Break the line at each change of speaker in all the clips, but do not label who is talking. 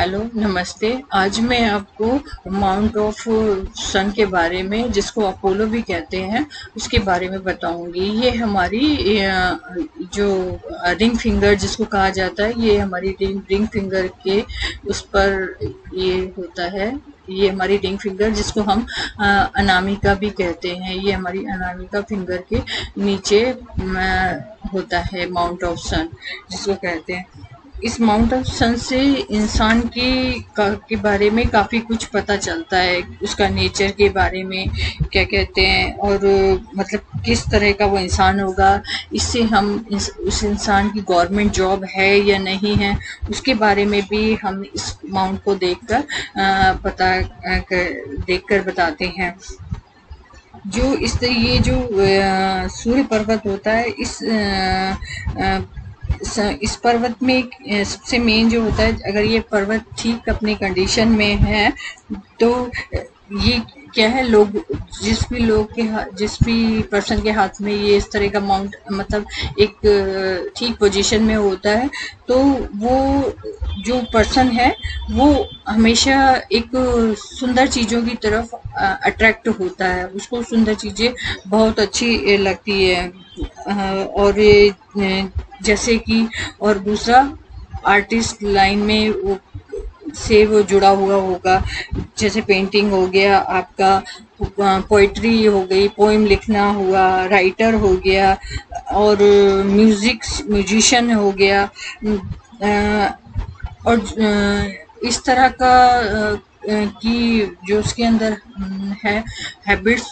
Hello नमस्ते। आज मैं आपको माउंट ऑफ सन के बारे में, जिसको अपोलो भी कहते हैं, उसके बारे में बताऊंगी। ये हमारी जो रिंग फिंगर जिसको कहा जाता है, ये हमारी रिंग फिंगर के उस पर ये होता है। ये हमारी रिंग फिंगर जिसको हम अनामिका भी कहते हैं, ये हमारी अनामिका फिंगर के नीचे होता है माउंट ऑफ सन जिसको कहते हैं। इस माउंट ऑफ सन से इंसान के बारे में काफ़ी कुछ पता चलता है, उसका नेचर के बारे में क्या कहते हैं, और मतलब किस तरह का वो इंसान होगा। इससे हम उस इंसान की गवर्नमेंट जॉब है या नहीं है, उसके बारे में भी हम इस माउंट को देखकर बताते हैं। जो ये जो सूर्य पर्वत होता है, इस पर्वत में सबसे मेन जो होता है, अगर ये पर्वत ठीक अपनी कंडीशन में है तो ये क्या है, जिस भी पर्सन के हाथ में ये इस तरह का माउंट मतलब एक ठीक पोजीशन में होता है, तो वो जो पर्सन है वो हमेशा एक सुंदर चीज़ों की तरफ अट्रैक्ट होता है। उसको सुंदर चीज़ें बहुत अच्छी लगती है। और जैसे कि और दूसरा आर्टिस्ट लाइन में वो जुड़ा हुआ होगा। जैसे पेंटिंग हो गया, आपका पोइट्री हो गई, पोइम लिखना हुआ, राइटर हो गया, और म्यूजिशियन हो गया, और इस तरह का कि जो उसके अंदर है हैबिट्स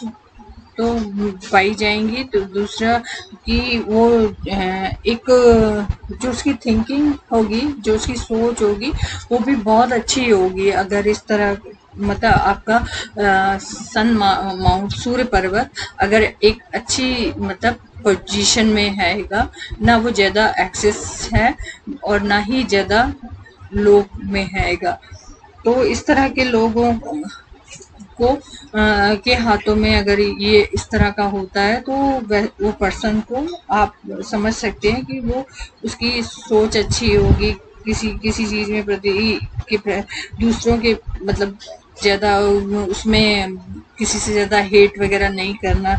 तो पाई जाएंगी। तो दूसरा कि वो एक जो उसकी थिंकिंग होगी, जो उसकी सोच होगी, वो भी बहुत अच्छी होगी। अगर इस तरह मतलब आपका सन माउंट सूर्य पर्वत अगर एक अच्छी मतलब पोजीशन में हैगा, ना वो ज़्यादा एक्सेस है और ना ही ज़्यादा लो में हैगा, तो इस तरह के लोगों को के हाथों में अगर ये इस तरह का होता है, तो वो पर्सन को आप समझ सकते हैं कि वो उसकी सोच अच्छी होगी, किसी चीज़ में दूसरों के मतलब ज़्यादा उसमें किसी से ज़्यादा हेट वगैरह नहीं करना,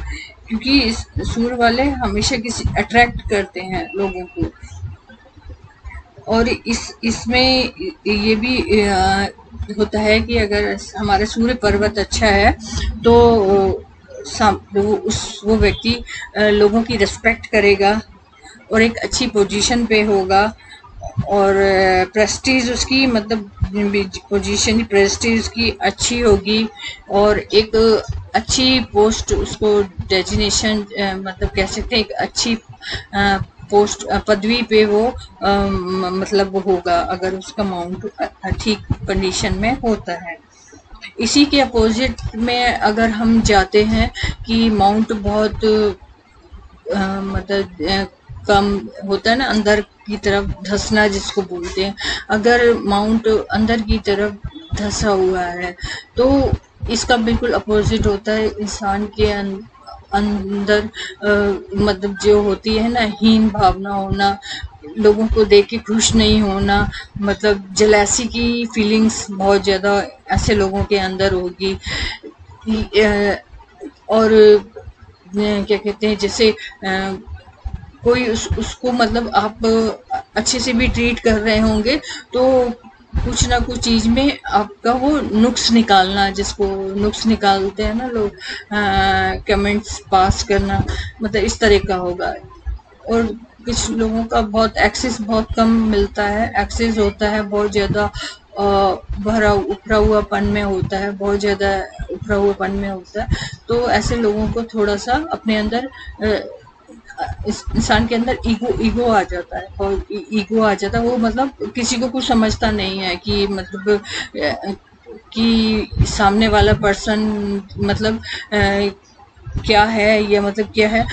क्योंकि इस सूर वाले हमेशा किसी अट्रैक्ट करते हैं लोगों को। और इसमें ये भी होता है कि अगर हमारा सूर्य पर्वत अच्छा है तो वो व्यक्ति लोगों की रिस्पेक्ट करेगा और एक अच्छी पोजीशन पे होगा, और प्रेस्टीज उसकी मतलब पोजीशन प्रेस्टीज उसकी अच्छी होगी, और एक अच्छी पोस्ट उसको डेजिग्नेशन मतलब कह सकते हैं, एक अच्छी पोस्ट पदवी पे वो मतलब होगा अगर उसका माउंट ठीक कंडीशन में होता है। इसी के अपोजिट में अगर हम जाते हैं कि माउंट बहुत मतलब कम होता है ना, अंदर की तरफ धंसना जिसको बोलते हैं, अगर माउंट अंदर की तरफ धंसा हुआ है तो इसका बिल्कुल अपोजिट होता है। इंसान के अंदर मतलब जो होती है ना, हीन भावना होना, लोगों को देख के खुश नहीं होना, मतलब जलैसी की फीलिंग्स बहुत ज़्यादा ऐसे लोगों के अंदर होगी। और क्या कहते हैं, जैसे कोई उसको मतलब आप अच्छे से भी ट्रीट कर रहे होंगे तो कुछ ना कुछ चीज़ में आपका वो नुक्स निकालना, जिसको नुक्स निकालते हैं ना लोग, कमेंट्स पास करना, मतलब इस तरह का होगा। और कुछ लोगों का बहुत एक्सेस बहुत कम मिलता है, एक्सेस होता है बहुत ज़्यादा उपरा हुआपन में होता है, बहुत ज़्यादा उपरा हुआपन में होता है। तो ऐसे लोगों को थोड़ा सा अपने अंदर इस इंसान के अंदर ईगो आ जाता है, और ईगो आ जाता है, वो मतलब किसी को कुछ समझता नहीं है कि मतलब कि सामने वाला पर्सन मतलब क्या है या मतलब क्या है,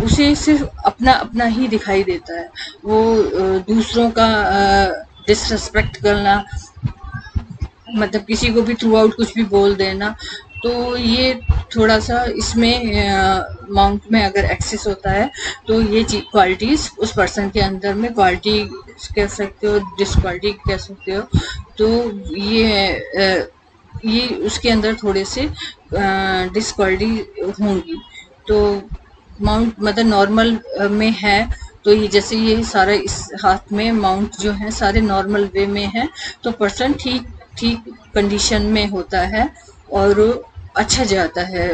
उसे सिर्फ अपना अपना ही दिखाई देता है। वो दूसरों का डिसरिस्पेक्ट करना, मतलब किसी को भी थ्रू आउट कुछ भी बोल देना, तो ये थोड़ा सा इसमें माउंट में अगर एक्सेस होता है तो ये क्वालिटीज उस पर्सन के अंदर में क्वालिटी कह सकते हो, डिसक्वालिटी कह सकते हो। तो ये उसके अंदर थोड़े से डिसक्वालिटी होंगी। तो माउंट मतलब नॉर्मल में है, तो ये जैसे ये सारा इस हाथ में माउंट जो है सारे नॉर्मल वे में है, तो पर्सन ठीक ठीक कंडीशन में होता है और अच्छा जाता है।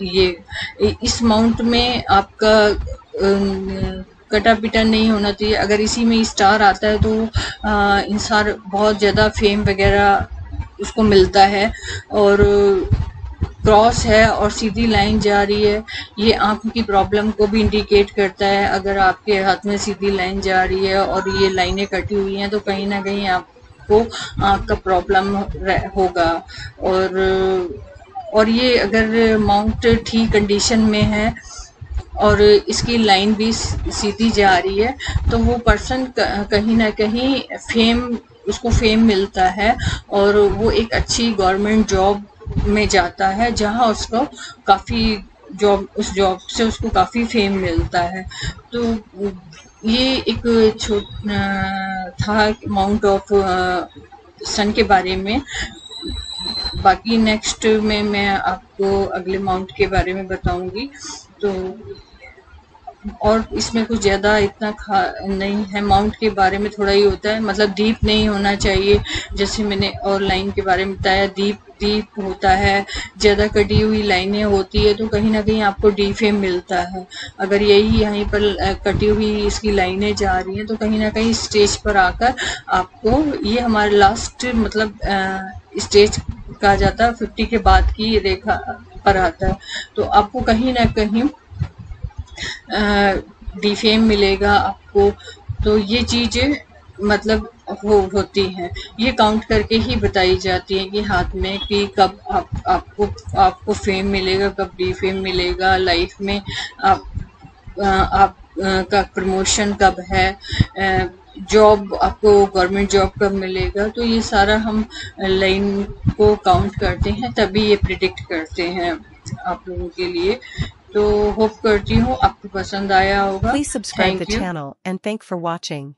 ये इस माउंट में आपका कटा पिटा नहीं होना चाहिए। अगर इसी में स्टार आता है तो इंसान बहुत ज़्यादा फेम वगैरह उसको मिलता है। और क्रॉस है और सीधी लाइन जा रही है, ये आंख की प्रॉब्लम को भी इंडिकेट करता है। अगर आपके हाथ में सीधी लाइन जा रही है और ये लाइनें कटी हुई हैं तो कहीं ना कहीं आपको आंख का प्रॉब्लम होगा। और ये अगर माउंट ठीक कंडीशन में है और इसकी लाइन भी सीधी जा रही है तो वो पर्सन कहीं ना कहीं उसको फेम मिलता है और वो एक अच्छी गवर्नमेंट जॉब में जाता है जहां उसको काफ़ी उस जॉब से उसको काफ़ी फेम मिलता है। तो ये एक था माउंट ऑफ सन के बारे में। बाकी नेक्स्ट में मैं आपको अगले माउंट के बारे में बताऊंगी। तो और इसमें कुछ ज़्यादा इतना नहीं है, माउंट के बारे में थोड़ा ही होता है, मतलब डीप नहीं होना चाहिए। जैसे मैंने और लाइन के बारे में बताया, डीप होता है, ज़्यादा कटी हुई लाइनें होती है तो कहीं ना कहीं आपको डीफेम मिलता है। अगर यही यहीं पर कटी हुई इसकी लाइनें जा रही हैं तो कहीं ना कहीं स्टेज पर आकर आपको, ये हमारे लास्ट मतलब स्टेज कहा जाता है 50 के बाद की रेखा पर आता है, तो आपको कहीं ना कहीं डिफेम मिलेगा आपको। तो ये चीजें मतलब होती हैं, ये काउंट करके ही बताई जाती है कि हाथ में कि कब आपको फेम मिलेगा, कब डिफेम मिलेगा लाइफ में, आप का प्रमोशन कब है, जॉब आपको गवर्नमेंट जॉब कब मिलेगा। तो ये सारा हम लाइन को काउंट करते हैं तभी ये प्रिडिक्ट करते हैं आप लोगों के लिए। तो होप करती हूँ आपको पसंद आया होगा।
Please subscribe the
thank you.
channel and thank for watching.